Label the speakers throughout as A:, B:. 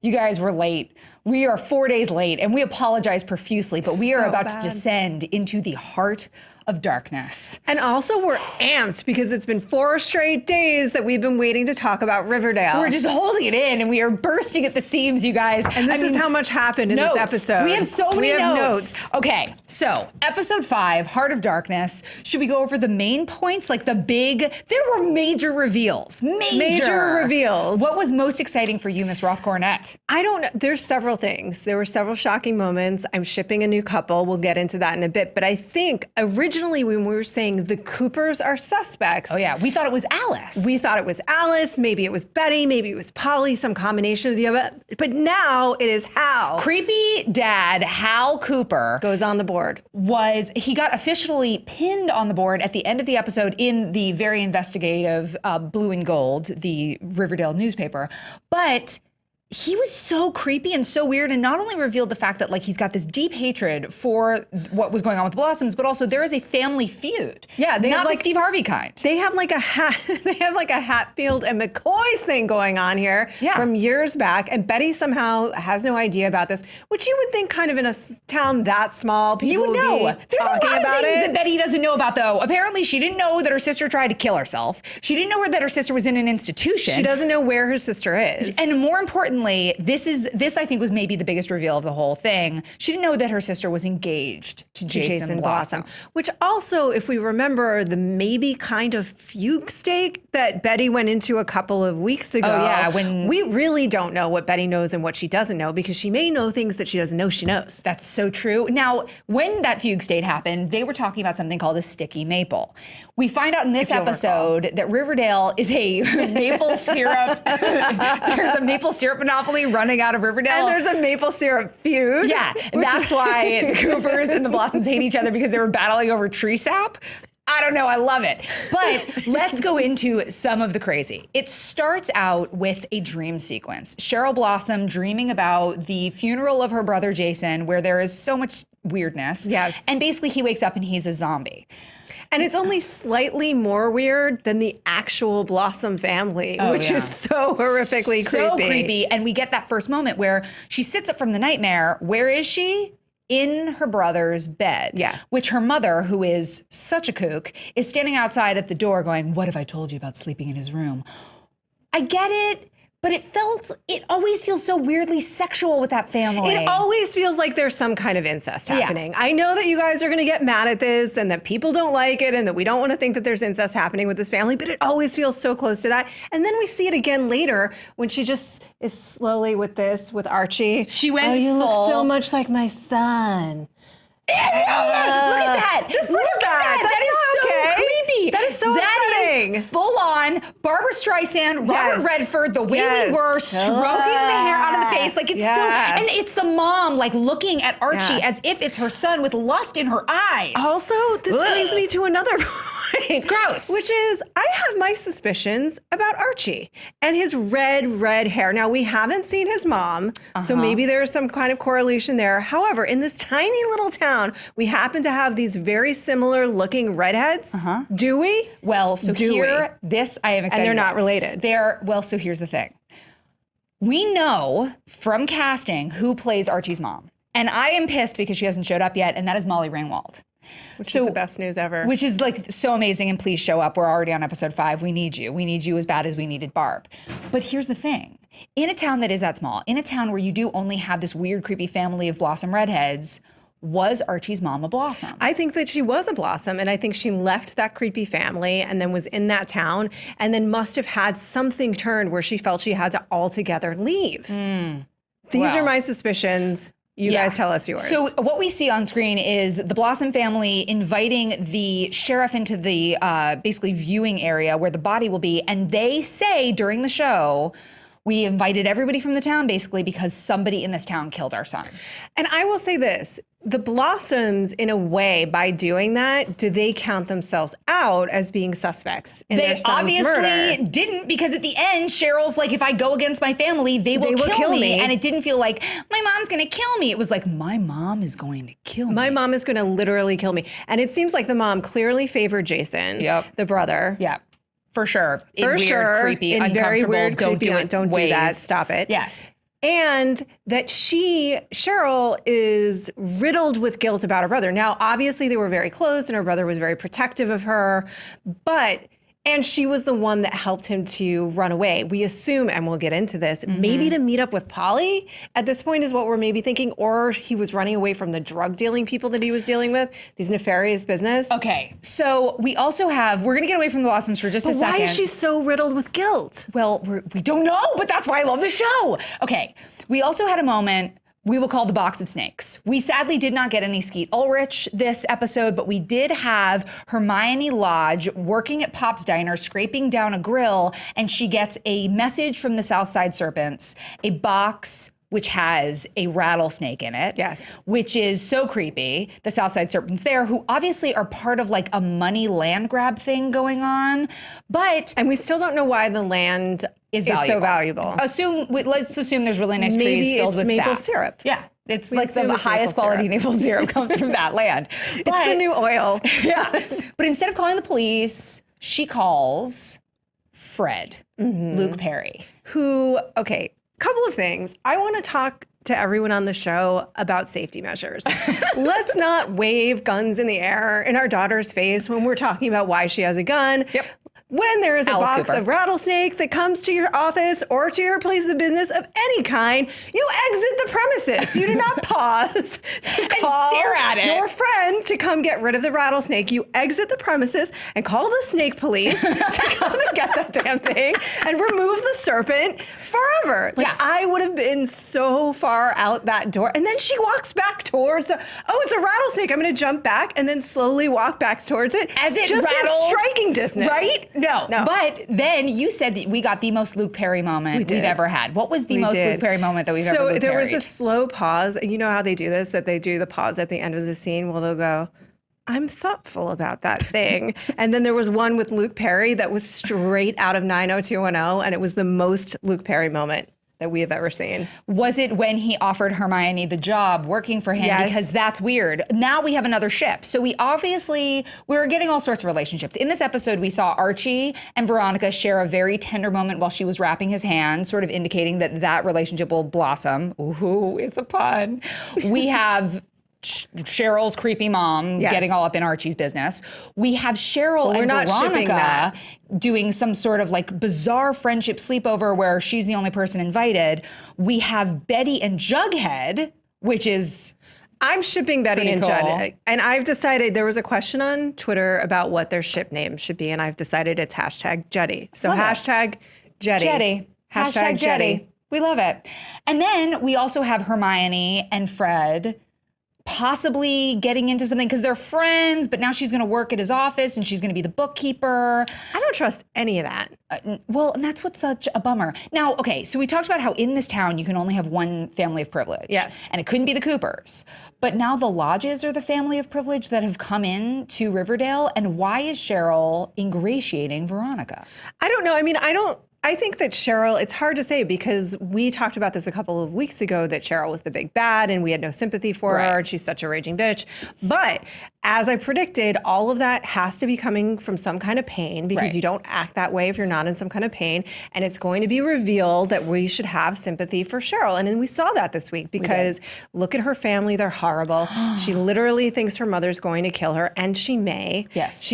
A: You guys were late. We are 4 days late, and we apologize profusely, but we are about to descend into the heart of darkness.
B: And also we're amped because it's been 4 straight days that we've been waiting to talk about Riverdale.
A: We're just holding it in, and we are bursting at the seams, you guys.
B: And this is how much happened in this episode.
A: We have so many notes. Okay, so episode 5, Heart of Darkness. Should we go over the main points? Like the big, there were major reveals. Major
B: reveals.
A: What was most exciting for you, Miss Roth Cornett?
B: I don't know. There's several things. There were several shocking moments. I'm shipping a new couple. We'll get into that in a bit. But I think originally when we were saying the Coopers are suspects.
A: Oh yeah, we thought it was Alice.
B: We thought it was Alice. Maybe it was Betty. Maybe it was Polly. Some combination of the other. But now it is Hal.
A: Creepy dad Hal Cooper
B: goes on the board.
A: He got officially pinned on the board at the end of the episode in the very investigative Blue and Gold, the Riverdale newspaper. But he was so creepy and so weird, and not only revealed the fact that like he's got this deep hatred for what was going on with the Blossoms, but also there is a family feud.
B: Yeah, they
A: not
B: have like
A: the Steve Harvey kind.
B: They have like a Hatfield and McCoy's thing going on here from years back, and Betty somehow has no idea about this, which you would think kind of in a town that small, people would know.
A: There's a lot of things that
B: it.
A: Betty doesn't know about, though. Apparently, she didn't know that her sister tried to kill herself. She didn't know that her sister was in an institution.
B: She doesn't know where her sister is.
A: And more importantly, this I think was maybe the biggest reveal of the whole thing. She didn't know that her sister was engaged to Jason Blossom.
B: Which also, if we remember the maybe kind of fugue state that Betty went into a couple of weeks ago.
A: Oh yeah, when
B: we really don't know what Betty knows and what she doesn't know, because she may know things that she doesn't know she knows.
A: That's so true. Now, when that fugue state happened, they were talking about something called a sticky maple. We find out in this episode that Riverdale is a maple syrup. There's a maple syrup monopoly running out of Riverdale.
B: And there's a maple syrup feud.
A: Yeah, that's why the Coopers and the Blossoms hate each other, because they were battling over tree sap. I don't know, I love it. But let's go into some of the crazy. It starts out with a dream sequence. Cheryl Blossom dreaming about the funeral of her brother Jason, where there is so much weirdness.
B: Yes.
A: And basically he wakes up and he's a zombie.
B: And it's only slightly more weird than the actual Blossom family, which is so horrifically creepy.
A: So creepy. And we get that first moment where she sits up from the nightmare. Where is she? In her brother's bed.
B: Yeah. Which
A: her mother, who is such a kook, is standing outside at the door going, "What have I told you about sleeping in his room?" I get it. But it always feels so weirdly sexual with that family.
B: It always feels like there's some kind of incest happening. I know that you guys are going to get mad at this and that people don't like it and that we don't want to think that there's incest happening with this family, but it always feels so close to that. And then we see it again later when she just is slowly with Archie.
A: She went
B: full. You look so much like my son.
A: Look at that.
B: Just look at that.
A: That is so creepy.
B: That is so upsetting.
A: That is full on Barbara Streisand, Robert Redford, the way we were stroking the hair out of the face. Like it's so, and it's the mom like looking at Archie as if it's her son with lust in her eyes.
B: Also, this brings me to another point.
A: It's gross.
B: Which is, I have my suspicions about Archie and his red hair. Now, we haven't seen his mom, so maybe there's some kind of correlation there. However, in this tiny little town, we happen to have these very similar looking redheads. Do we?
A: Well, so this I am excited
B: And they're
A: about.
B: not related.
A: So here's the thing. We know from casting who plays Archie's mom. And I am pissed because she hasn't showed up yet, and that is Molly Ringwald.
B: Which is the best news ever.
A: Which is like so amazing, and please show up. We're already on episode 5. We need you. We need you as bad as we needed Barb. But here's the thing. In a town that is that small, in a town where you do only have this weird, creepy family of Blossom redheads, was Archie's mom a Blossom?
B: I think that she was a Blossom, and I think she left that creepy family and then was in that town and then must have had something turned where she felt she had to altogether leave. These are my suspicions. You guys tell us yours.
A: So what we see on screen is the Blossom family inviting the sheriff into the basically viewing area where the body will be. And they say during the show, we invited everybody from the town basically because somebody in this town killed our son.
B: And I will say this. The Blossoms, in a way, by doing that, do they count themselves out as being suspects in their son's murder?
A: They obviously didn't, because at the end, Cheryl's like, if I go against my family, they will kill me. And it didn't feel like, my mom's going to kill me. It was like, my mom is going to kill me.
B: My mom is going to literally kill me. And it seems like the mom clearly favored Jason, the brother.
A: Yeah. For sure.
B: For
A: weird,
B: sure.
A: creepy,
B: in
A: uncomfortable,
B: very weird,
A: don't
B: creepy,
A: do it
B: don't
A: ways.
B: do that. Stop it.
A: Yes.
B: And that Cheryl is riddled with guilt about her brother. Now, obviously they were very close and her brother was very protective of her, and she was the one that helped him to run away. We assume, and we'll get into this, maybe to meet up with Polly at this point is what we're maybe thinking, or he was running away from the drug dealing people that he was dealing with, these nefarious business.
A: Okay, so we also have, we're gonna get away from the Blossoms for just a second.
B: Why is she so riddled with guilt?
A: Well, we don't know, but that's why I love the show. Okay, we also had a moment we will call the box of snakes. We sadly did not get any Skeet Ulrich this episode, but we did have Hermione Lodge working at Pop's Diner, scraping down a grill, and she gets a message from the Southside Serpents, a box which has a rattlesnake in it.
B: Yes.
A: Which is so creepy. The Southside Serpents there, who obviously are part of like a money land grab thing going on, but...
B: And we still don't know why the land is so valuable.
A: Let's assume there's really nice trees filled with
B: maple
A: sap.
B: syrup.
A: Yeah. It's like the highest quality maple syrup comes from that land.
B: It's the new oil.
A: Yeah. But instead of calling the police, she calls Fred, Luke Perry.
B: Who, okay, couple of things. I want to talk to everyone on the show about safety measures. Let's not wave guns in the air in our daughter's face when we're talking about why she has a gun.
A: Yep.
B: When there is a
A: Alice
B: box
A: Cooper.
B: of rattlesnake that comes to your office or to your place of business of any kind, you exit the premises. You do not pause to call
A: stare at it.
B: your friend to come get rid of the rattlesnake. You exit the premises and call the snake police to come and get that damn thing and remove the serpent forever. Like,
A: Yeah.
B: I would have been so far out that door. And then she walks back towards it's a rattlesnake. I'm going to jump back and then slowly walk back towards it.
A: As it
B: just
A: rattles,
B: in striking distance.
A: Right? No.
B: No.
A: But then you said that we got the most Luke Perry moment we've ever had. What was the most Luke Perry moment that we've ever Luke
B: So there was
A: Perried?
B: a slow pause. You know how they do this, that they do the pause at the end of the scene? Well, they'll go, I'm thoughtful about that thing. And then there was one with Luke Perry that was straight out of 90210, and it was the most Luke Perry moment that we have ever seen.
A: Was it when he offered Hermione the job working for him?
B: Yes.
A: Because that's weird. Now we have another ship. So we're getting all sorts of relationships. In this episode, we saw Archie and Veronica share a very tender moment while she was wrapping his hand, sort of indicating that relationship will blossom. Ooh, it's a pun. We have Cheryl's creepy mom getting all up in Archie's business. We have Cheryl and Veronica doing some sort of like bizarre friendship sleepover where she's the only person invited. We have Betty and Jughead, which is...
B: I'm shipping Betty and
A: cool.
B: Jughead. And I've decided, there was a question on Twitter about what their ship name should be, and I've decided it's #Jetty. So hashtag Jetty.
A: Jetty. Hashtag Jetty. We love it. And then we also have Hermione and Fred possibly getting into something because they're friends, but now she's going to work at his office and she's going to be the bookkeeper.
B: I don't trust any of that.
A: Well, and that's what's such a bummer. Now, okay, so we talked about how in this town you can only have one family of privilege.
B: Yes.
A: And it couldn't be the Coopers. But now the Lodges are the family of privilege that have come in to Riverdale. And why is Cheryl ingratiating Veronica?
B: I don't know. I mean, I think that Cheryl, it's hard to say because we talked about this a couple of weeks ago that Cheryl was the big bad and we had no sympathy for her and she's such a raging bitch. But as I predicted, all of that has to be coming from some kind of pain because you don't act that way if you're not in some kind of pain. And it's going to be revealed that we should have sympathy for Cheryl. And then we saw that this week because look at her family. They're horrible. She literally thinks her mother's going to kill her, and she may.
A: Yes.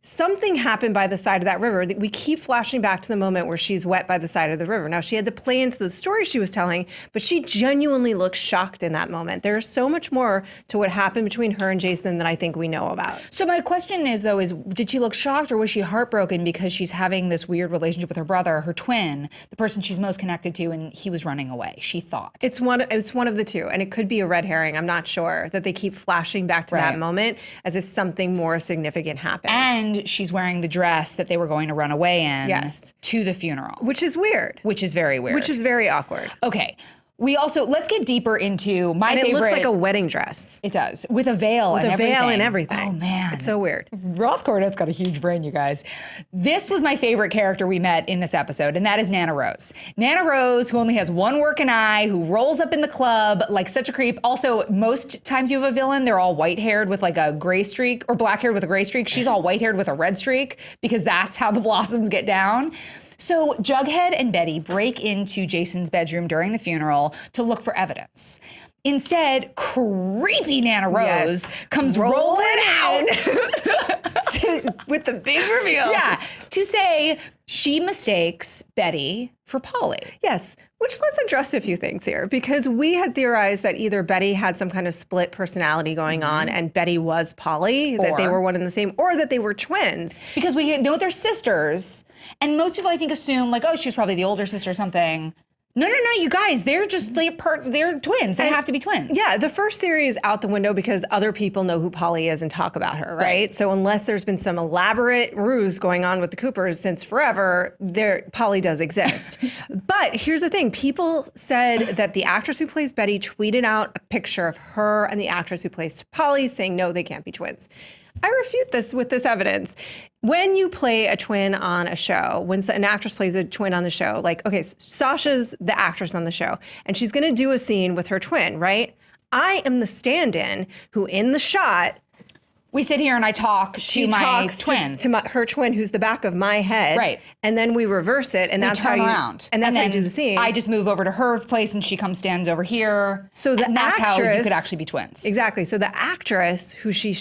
B: Something happened by the side of that river. We keep flashing back to the moment where she's wet by the side of the river. Now, she had to play into the story she was telling, but she genuinely looks shocked in that moment. There's so much more to what happened between her and Jason than I think we know about.
A: So my question is, though, did she look shocked or was she heartbroken because she's having this weird relationship with her brother, her twin, the person she's most connected to, and he was running away, she thought?
B: It's one of the two, and it could be a red herring. I'm not sure that they keep flashing back to that moment as if something more significant happened.
A: And she's wearing the dress that they were going to run away in to the funeral.
B: Which is weird.
A: Which is very weird.
B: Which is very awkward.
A: Okay. Let's get deeper into my
B: favorite.
A: It
B: looks like a wedding dress.
A: It does. With a veil and everything.
B: With a veil and everything.
A: Oh, man.
B: It's so weird.
A: Roth Cornet's got a huge brain, you guys. This was my favorite character we met in this episode, and that is Nana Rose. Nana Rose, who only has one working eye, who rolls up in the club like such a creep. Also, most times you have a villain, they're all white-haired with like a gray streak, or black-haired with a gray streak. She's all white-haired with a red streak, because that's how the Blossoms get down. So Jughead and Betty break into Jason's bedroom during the funeral to look for evidence. Instead, creepy Nana Rose comes rolling out
B: with the big reveal.
A: Yeah, to say she mistakes Betty for Polly.
B: Yes, which let's address a few things here, because we had theorized that either Betty had some kind of split personality going on and Betty was Polly, that they were one and the same, or that they were twins.
A: Because we know they're sisters, and most people I think assume like, oh, she was probably the older sister or something. No, you guys, they're just, they're twins. They have to be twins.
B: Yeah, the first theory is out the window because other people know who Polly is and talk about her, right? So unless there's been some elaborate ruse going on with the Coopers since forever, Polly does exist. But here's the thing. People said that the actress who plays Betty tweeted out a picture of her and the actress who plays Polly saying, no, they can't be twins. I refute this with this evidence. When you play a twin on a show, when an actress plays a twin on the show, like, okay, Sasha's the actress on the show, and she's going to do a scene with her twin, right? I am the stand-in who, in the shot,
A: we sit here and I talk to my twin.
B: Her twin, who's the back of my head.
A: Right.
B: And then we reverse it, and that's how you
A: around.
B: And that's how you do the scene.
A: I just move over to her place and she stands over here.
B: So that's
A: how you could actually be twins.
B: Exactly. So the actress who she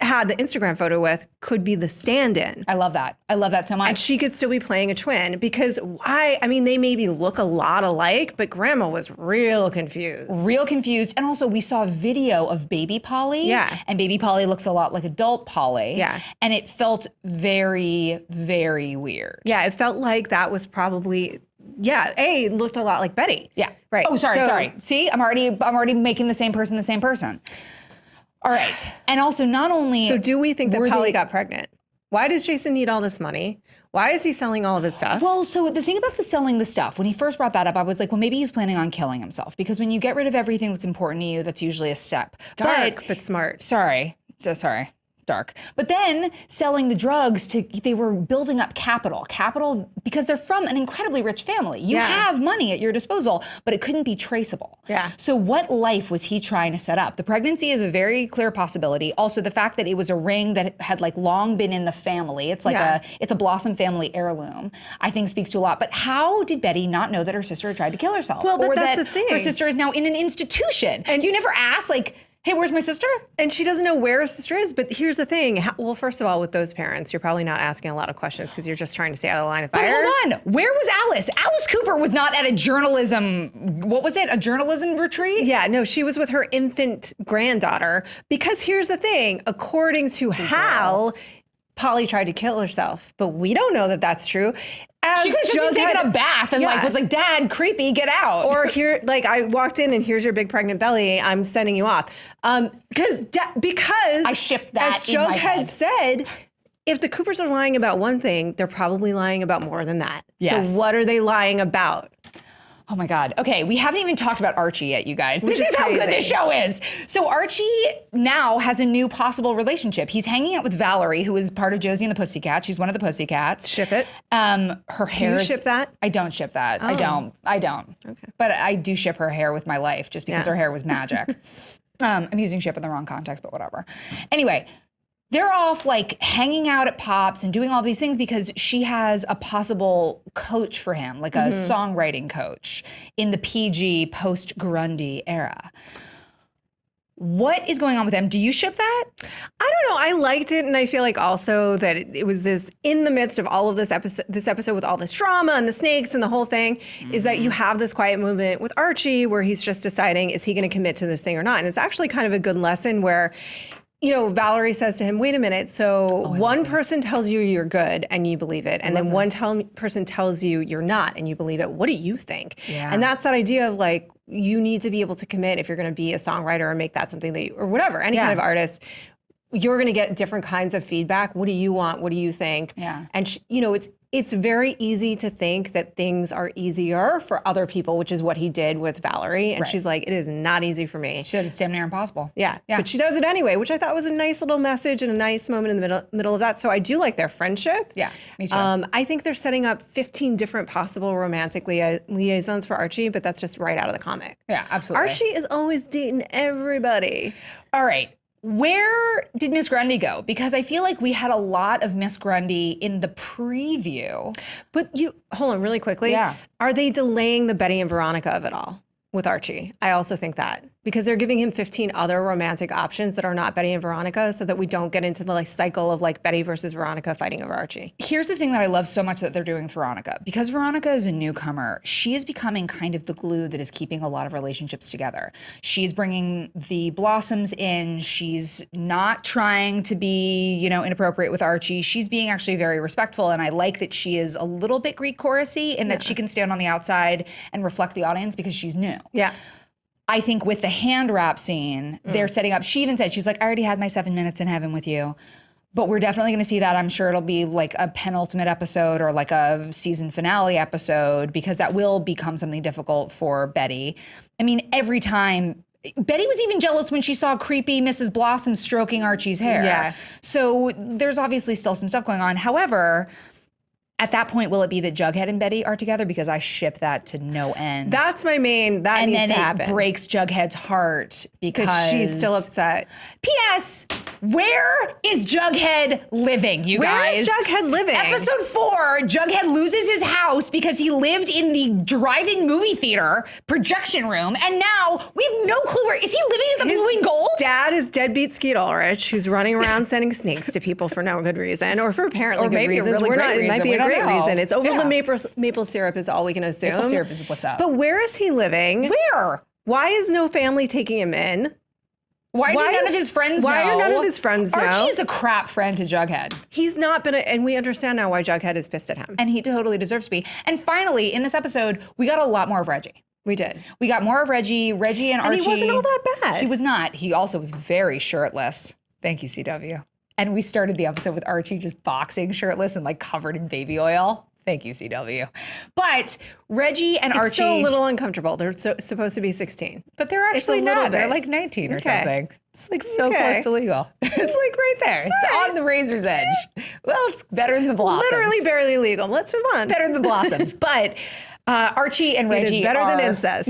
B: had the Instagram photo with could be the stand-in.
A: I love that. I love that so much.
B: And she could still be playing a twin because I mean, they maybe look a lot alike, but Grandma was real confused.
A: And also we saw a video of baby Polly.
B: Yeah.
A: And baby Polly looks a lot like adult Polly.
B: Yeah.
A: And it felt very, very weird.
B: Yeah, it felt like that was probably, it looked a lot like Betty.
A: Yeah.
B: Right.
A: Oh, sorry. See, I'm already making the same person. All right. And also not only...
B: So do we think that Polly got pregnant? Why does Jason need all this money? Why is he selling all of his stuff?
A: Well, so the thing about the selling the stuff, when he first brought that up, I was like, well, maybe he's planning on killing himself. Because when you get rid of everything that's important to you, that's usually a step.
B: Dark, but smart.
A: Sorry. Dark. But then selling the drugs they were building up capital because they're from an incredibly rich family. You have money at your disposal, but it couldn't be traceable.
B: Yeah.
A: So what life was he trying to set up? The pregnancy is a very clear possibility. Also, the fact that it was a ring that had like long been in the family. It's like it's a Blossom family heirloom, I think speaks to a lot. But how did Betty not know that her sister had tried to kill herself?
B: Well, but
A: or
B: that's
A: that
B: the thing.
A: Her sister is now in an institution. And you never asked, like, hey, where's my sister?
B: And she doesn't know where her sister is. But here's the thing. Well, first of all, with those parents, you're probably not asking a lot of questions because you're just trying to stay out of the line of fire.
A: But hold on. Where was Alice? Alice Cooper was not at a journalism, a journalism retreat?
B: Yeah, no, she was with her infant granddaughter. Because here's the thing. According to Hal, Polly tried to kill herself. But we don't know that that's true.
A: She could have just been taking a bath and was like, Dad, creepy, get out.
B: Or here, like I walked in and here's your big pregnant belly. I'm sending you off. Because I
A: shipped that
B: as Jughead said, if the Coopers are lying about one thing, they're probably lying about more than that.
A: Yes.
B: So what are they lying about?
A: Oh my God. Okay, we haven't even talked about Archie yet, you guys.
B: This
A: is how good this show is. So Archie now has a new possible relationship. He's hanging out with Valerie, who is part of Josie and the Pussycats. She's one of the Pussycats.
B: Ship it.
A: Her hair.
B: Do you ship that?
A: I don't ship that.
B: Oh.
A: I don't. Okay. But I do ship her hair with my life just because her hair was magic. I'm using ship in the wrong context, but whatever. Anyway. They're off like hanging out at Pops and doing all these things because she has a possible coach for him, like a songwriting coach in the PG post-Grundy era. What is going on with them? Do you ship that?
B: I don't know. I liked it, and I feel like also that it was this in the midst of all of this episode with all this drama and the snakes and the whole thing, is that you have this quiet movement with Archie where he's just deciding, is he going to commit to this thing or not? And it's actually kind of a good lesson where, you know, Valerie says to him, wait a minute, so one person tells you you're good and you believe it, and then one person tells you you're not and you believe it. What do you think?
A: Yeah.
B: And that's that idea of like, you need to be able to commit if you're going to be a songwriter or make that something that you, or whatever, any kind of artist. You're going to get different kinds of feedback. What do you want? What do you think?
A: Yeah.
B: And, you know, it's very easy to think that things are easier for other people, which is what he did with Valerie. And she's like, it is not easy for me.
A: She said it's damn near impossible.
B: Yeah. But she does it anyway, which I thought was a nice little message and a nice moment in the middle of that. So I do like their friendship.
A: Yeah, me too.
B: I think they're setting up 15 different possible romantic liaisons for Archie, but that's just right out of the comic.
A: Yeah, absolutely.
B: Archie is always dating everybody.
A: All right. Where did Miss Grundy go? Because I feel like we had a lot of Miss Grundy in the preview.
B: But hold on really quickly.
A: Yeah.
B: Are they delaying the Betty and Veronica of it all with Archie? I also think that because they're giving him 15 other romantic options that are not Betty and Veronica so that we don't get into the like cycle of like Betty versus Veronica fighting over Archie.
A: Here's the thing that I love so much that they're doing with Veronica. Because Veronica is a newcomer, she is becoming kind of the glue that is keeping a lot of relationships together. She's bringing the Blossoms in. She's not trying to be, you know, inappropriate with Archie. She's being actually very respectful. And I like that she is a little bit Greek chorusy in that she can stand on the outside and reflect the audience because she's new.
B: Yeah.
A: I think with the hand wrap scene, they're setting up, she even said, she's like, I already had my 7 minutes in heaven with you. But we're definitely going to see that. I'm sure it'll be like a penultimate episode or like a season finale episode because that will become something difficult for Betty. I mean, every time, Betty was even jealous when she saw creepy Mrs. Blossom stroking Archie's hair.
B: Yeah.
A: So there's obviously still some stuff going on. However, at that point, will it be that Jughead and Betty are together? Because I ship that to no end.
B: That's my main, that
A: and
B: needs
A: then
B: to happen.
A: It breaks Jughead's heart because
B: she's still upset.
A: P.S. Where is Jughead living, you guys?
B: Where is Jughead living?
A: Episode 4, Jughead loses his house because he lived in the drive-in movie theater projection room, and now we have no clue where. Is he living at the Blue and Gold?
B: Dad is deadbeat Skeet Ulrich, who's running around sending snakes to people for no good reason, or for apparently good reasons.
A: Really
B: We're
A: great
B: not.
A: reason.
B: It might be a great reason. It's over the maple syrup is all we can assume.
A: Maple syrup is what's up.
B: But where is he living?
A: Where?
B: Why is no family taking him in?
A: Why do none of his friends know?
B: Why are none of his friends know?
A: Archie is a crap friend to Jughead.
B: He's not been, and we understand now why Jughead is pissed at him.
A: And he totally deserves to be. And finally, in this episode, we got a lot more of Reggie.
B: We did.
A: We got more of Reggie and Archie.
B: And he wasn't all that bad.
A: He was not. He also was very shirtless. Thank you, CW. And we started the episode with Archie just boxing shirtless and like covered in baby oil. Thank you, CW. But Reggie and Archie.
B: It's still a little uncomfortable. They're supposed to be 16.
A: But they're actually not.
B: bit.
A: They're like 19 or something. It's like so
B: Okay.
A: close to legal. It's like right there. It's on the razor's edge. Well, it's better than the Blossoms.
B: Literally barely legal. Let's move on.
A: Better than the Blossoms. But Archie and Reggie
B: is better than incest.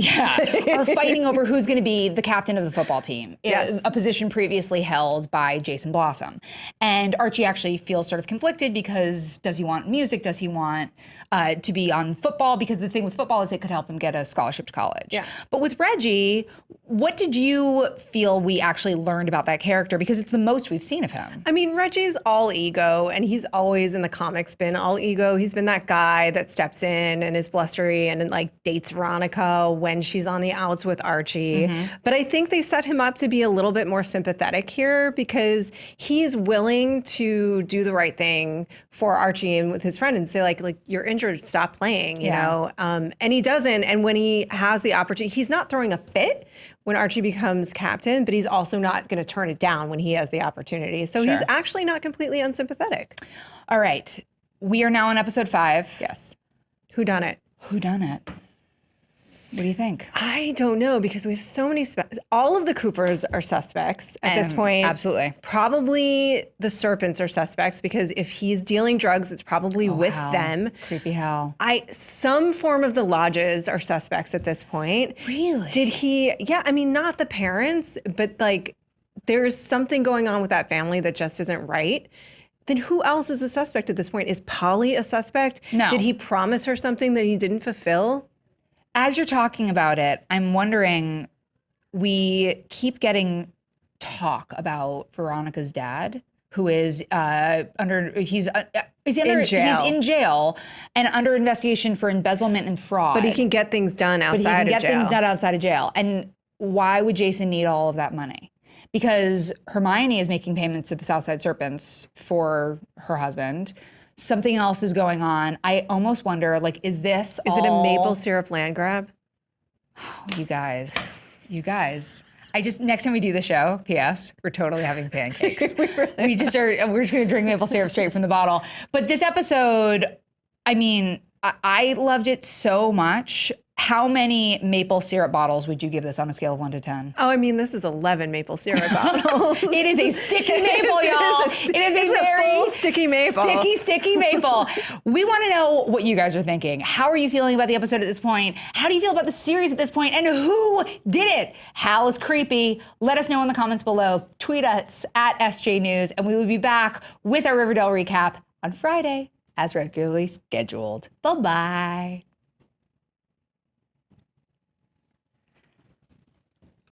A: are fighting over who's going to be the captain of the football team.
B: Yes.
A: A position previously held by Jason Blossom. And Archie actually feels sort of conflicted because does he want music? Does he want to be on football? Because the thing with football is it could help him get a scholarship to college.
B: Yeah.
A: But with Reggie, what did you feel we actually learned about that character? Because it's the most we've seen of him.
B: I mean, Reggie's all ego, and he's always in the comics been all ego. He's been that guy that steps in and is blustery and like dates Veronica when she's on the outs with Archie. But I think they set him up to be a little bit more sympathetic here because he's willing to do the right thing for Archie and with his friend and say like you're injured, stop playing, you know? And he doesn't. And when he has the opportunity, he's not throwing a fit when Archie becomes captain, but he's also not going to turn it down when he has the opportunity. So he's actually not completely unsympathetic.
A: All right. We are now on episode 5.
B: Yes. Who done it?
A: Who done it? What do you think?
B: I don't know because we have so many. All of the Coopers are suspects at this point.
A: Absolutely.
B: Probably the Serpents are suspects because if he's dealing drugs, it's probably with
A: Hal.
B: them.
A: Creepy Hal.
B: Some form of the lodges are suspects at this point.
A: Really?
B: Did he? Yeah, I mean, not the parents, but like there's something going on with that family that just isn't right. Then who else is a suspect at this point? Is Polly a suspect?
A: No.
B: Did he promise her something that he didn't fulfill?
A: As you're talking about it, I'm wondering, we keep getting talk about Veronica's dad, who is he's in jail and under investigation for embezzlement and fraud.
B: But he can get things done outside of jail.
A: But he can get things done outside of jail. And why would Jason need all of that money? Because Hermione is making payments to the Southside Serpents for her husband. Something else is going on. I almost wonder, like, is this
B: Is it a maple syrup land grab?
A: You guys. Next time we do the show, P.S., we're totally having pancakes. We're just going to drink maple syrup straight from the bottle. But this episode, I mean, I loved it so much. How many maple syrup bottles would you give this on a scale of 1 to 10?
B: Oh, I mean, this is 11 maple syrup bottles.
A: It is a sticky maple, y'all. It is a very
B: full sticky maple.
A: Sticky maple. We want to know what you guys are thinking. How are you feeling about the episode at this point? How do you feel about the series at this point? And who did it? Hal is creepy. Let us know in the comments below. Tweet us at SJ News, and we will be back with our Riverdale recap on Friday, as regularly scheduled. Bye-bye.